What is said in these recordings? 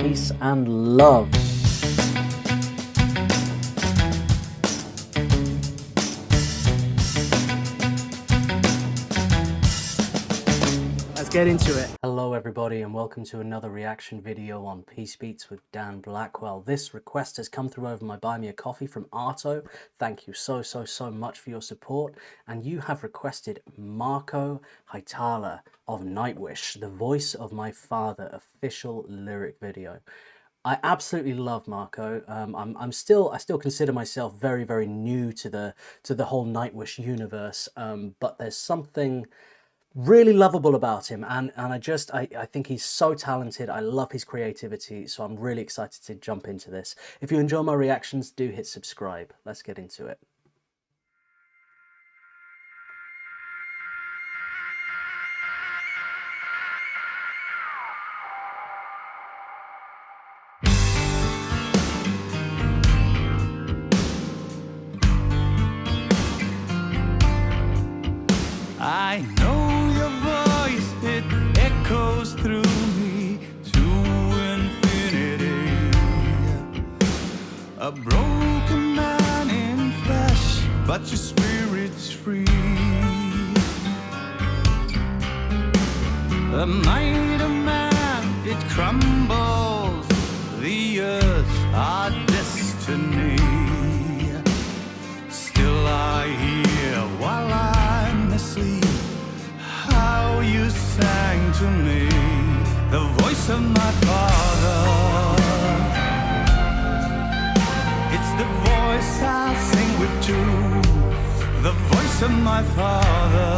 peace and love. Let's get into it. Hello everybody and welcome to another reaction video on Peace Beats with Dan Blackwell. This request has come through over my BuyMeACoffee from Arto. Thank you so much for your support. And you have requested Marko HIETALA of Nightwish, the voice of my father, official lyric video. I absolutely love Marko. I still consider myself very new to the whole Nightwish universe, but there's something really lovable about him, and I think he's so talented. I love his creativity, so I'm really excited to jump into this. If you enjoy my reactions, do hit subscribe. Let's get into it. I know your voice, it echoes through me to infinity. A broken man in flesh, but your spirit's free. The might of man, it crumbles, the earth, our destiny. Still I hear while I'm asleep how you sang to me, the voice of my father. It's the voice I'll sing with too, the voice of my father.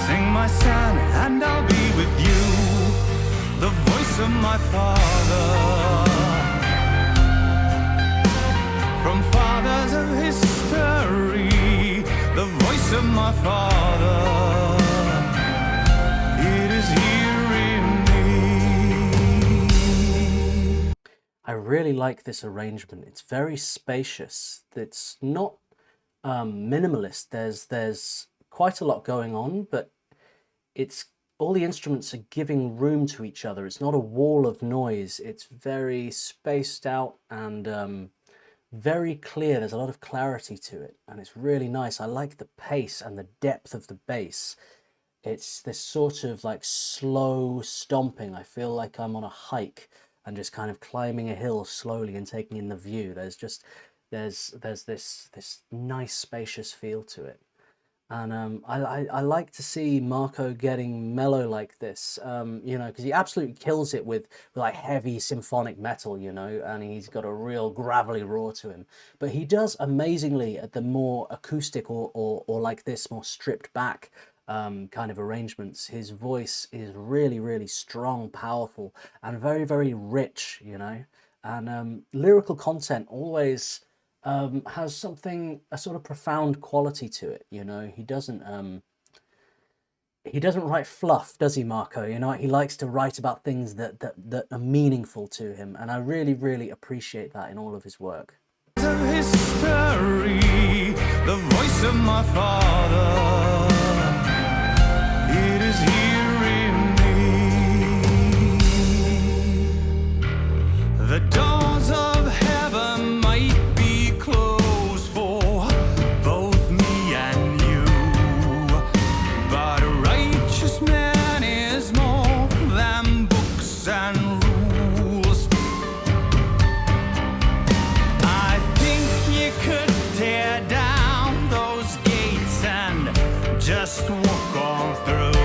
Sing my son and I'll be with you, the voice of my father. From fathers of history, the voice of my father, it is here in me. I really like this arrangement. It's very spacious. It's not minimalist. There's quite a lot going on, but it's all the instruments are giving room to each other. It's not a wall of noise. It's very spaced out and very clear. There's a lot of clarity to it, and it's really nice. I like the pace and the depth of the bass. It's this sort of like slow stomping. I feel like I'm on a hike and just kind of climbing a hill slowly and taking in the view. There's this nice spacious feel to it. And I like to see Marko getting mellow like this, you know, because he absolutely kills it with like heavy symphonic metal, you know, and he's got a real gravelly roar to him. But he does amazingly at the more acoustic or like this more stripped back kind of arrangements. His voice is really strong, powerful, and very rich, you know, and lyrical content always has something, a sort of profound quality to it, you know. He doesn't write fluff, does he, Marko? You know, he likes to write about things that are meaningful to him, and I really appreciate that in all of his work. Of history, the voice of my father, it is here in me. The doors of heaven might be closed for both me and you, but a righteous man is more than books and rules. I think you could tear down those gates and just walk on through.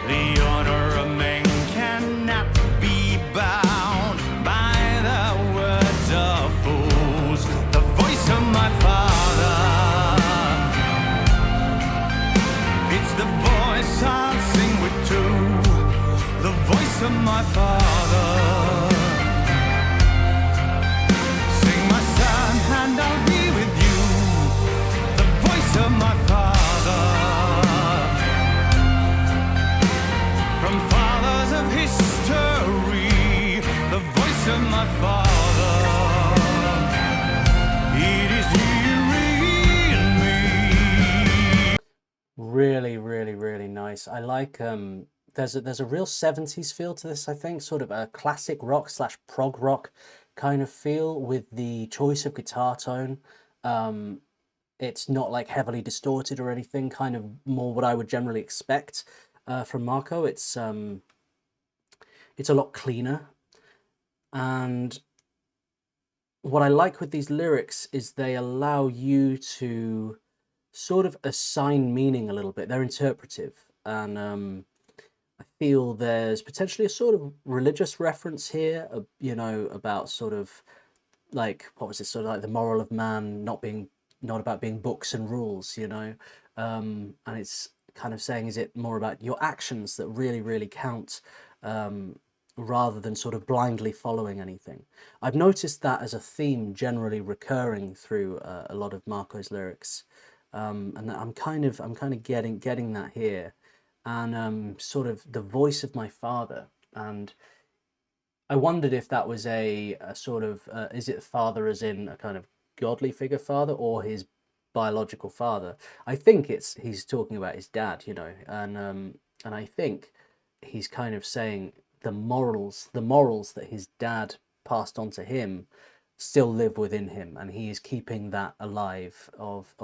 The honor of man cannot be bound by the words of fools. The voice of my father, it's the voice I'll sing with too, the voice of my father. Sing my son and I'll be with you, the voice of my father. From fathers of history, the voice of my father, it is here in me. Really nice. I like there's a real 70s feel to this, I think, sort of a classic rock slash prog rock kind of feel with the choice of guitar tone. Um, it's not like heavily distorted or anything, kind of more what I would generally expect from Marko. It's a lot cleaner. And what I like with these lyrics is they allow you to sort of assign meaning a little bit. They're interpretive. And I feel there's potentially a sort of religious reference here, you know, about sort of like, what was it, sort of like the moral of man not about being books and rules, you know? And it's kind of saying, is it more about your actions that really count, rather than sort of blindly following anything? I've noticed that as a theme generally recurring through a lot of Marko's lyrics, and that I'm kind of getting that here, and sort of the voice of my father. And I wondered if that was a sort of is it father as in a kind of godly figure father, or his biological father? I think he's talking about his dad, you know, and I think he's kind of saying the morals that his dad passed on to him still live within him, and he is keeping that alive, of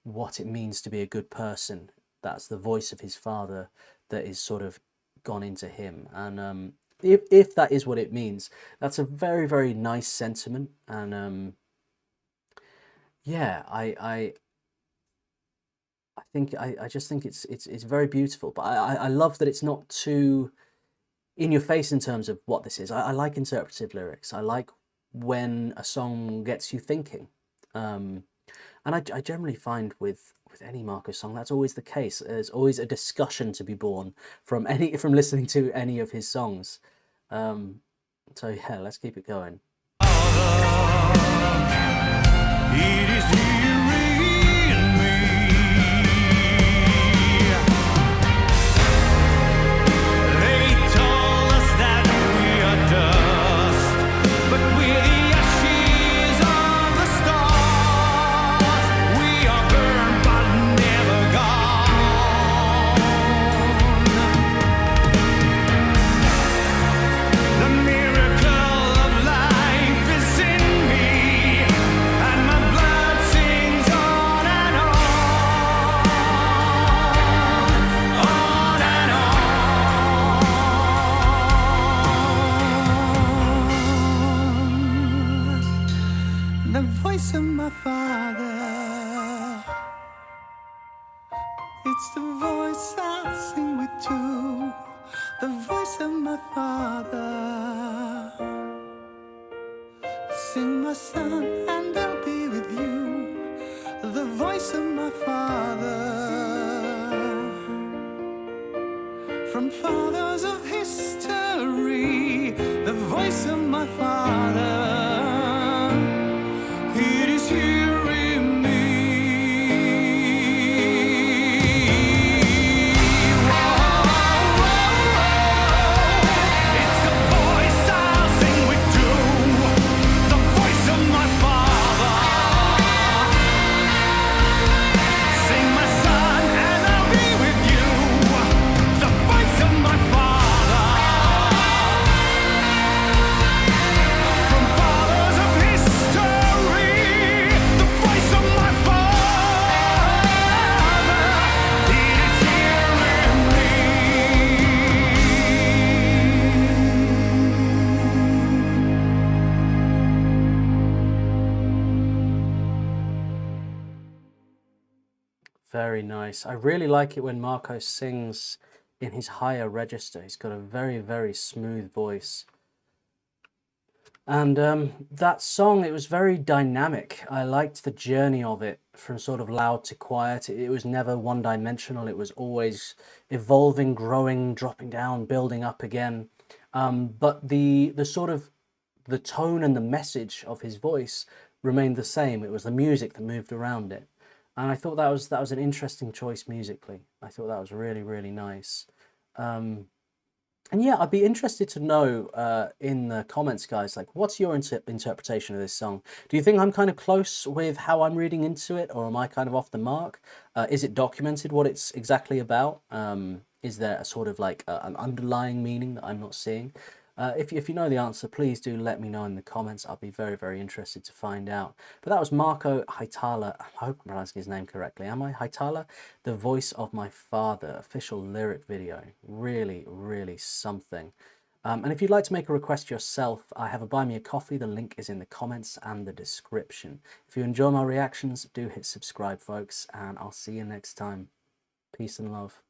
what it means to be a good person. That's the voice of his father that is sort of gone into him. And if that is what it means, that's a very nice sentiment. And yeah, I just think it's very beautiful. But I love that it's not too in your face in terms of what this is. I like interpretive lyrics. I like when a song gets you thinking. And I generally find with any Marko song, that's always the case. There's always a discussion to be born from listening to any of his songs. So yeah, let's keep it going. It is here in me. They told us that we are dust, but we're the ashes of the stars. We are burned but never gone. The miracle of life is in me, and my blood sings on and on and on. The voice of my father, it's the voice I sing with too. The voice of my father. Sing, my son, and I'll be with you. The voice of my father. From fathers of history, the voice of my father. It is here in me. It's the voice I'll sing with too. The voice of my father. Sing, my son, and I'll be with you. The voice of my father. From fathers of history, the voice of my father. It is here in me. Very nice. I really like it when Marko sings in his higher register. He's got a very smooth voice. And that song, it was very dynamic. I liked the journey of it from sort of loud to quiet. It was never one-dimensional. It was always evolving, growing, dropping down, building up again. But the sort of the tone and the message of his voice remained the same. It was the music that moved around it. And I thought that was an interesting choice musically. I thought that was really nice. And yeah, I'd be interested to know in the comments, guys, like, what's your interpretation of this song? Do you think I'm kind of close with how I'm reading into it, or am I kind of off the mark? Is it documented what it's exactly about? Is there a sort of like an underlying meaning that I'm not seeing? If you know the answer, please do let me know in the comments. I'll be very, very interested to find out. But that was Marko HIETALA. I hope I'm pronouncing his name correctly. Am I? HIETALA? The Voice of My Father, official lyric video. Really, really something. And if you'd like to make a request yourself, I have a Buy Me a Coffee. The link is in the comments and the description. If you enjoy my reactions, do hit subscribe, folks, and I'll see you next time. Peace and love.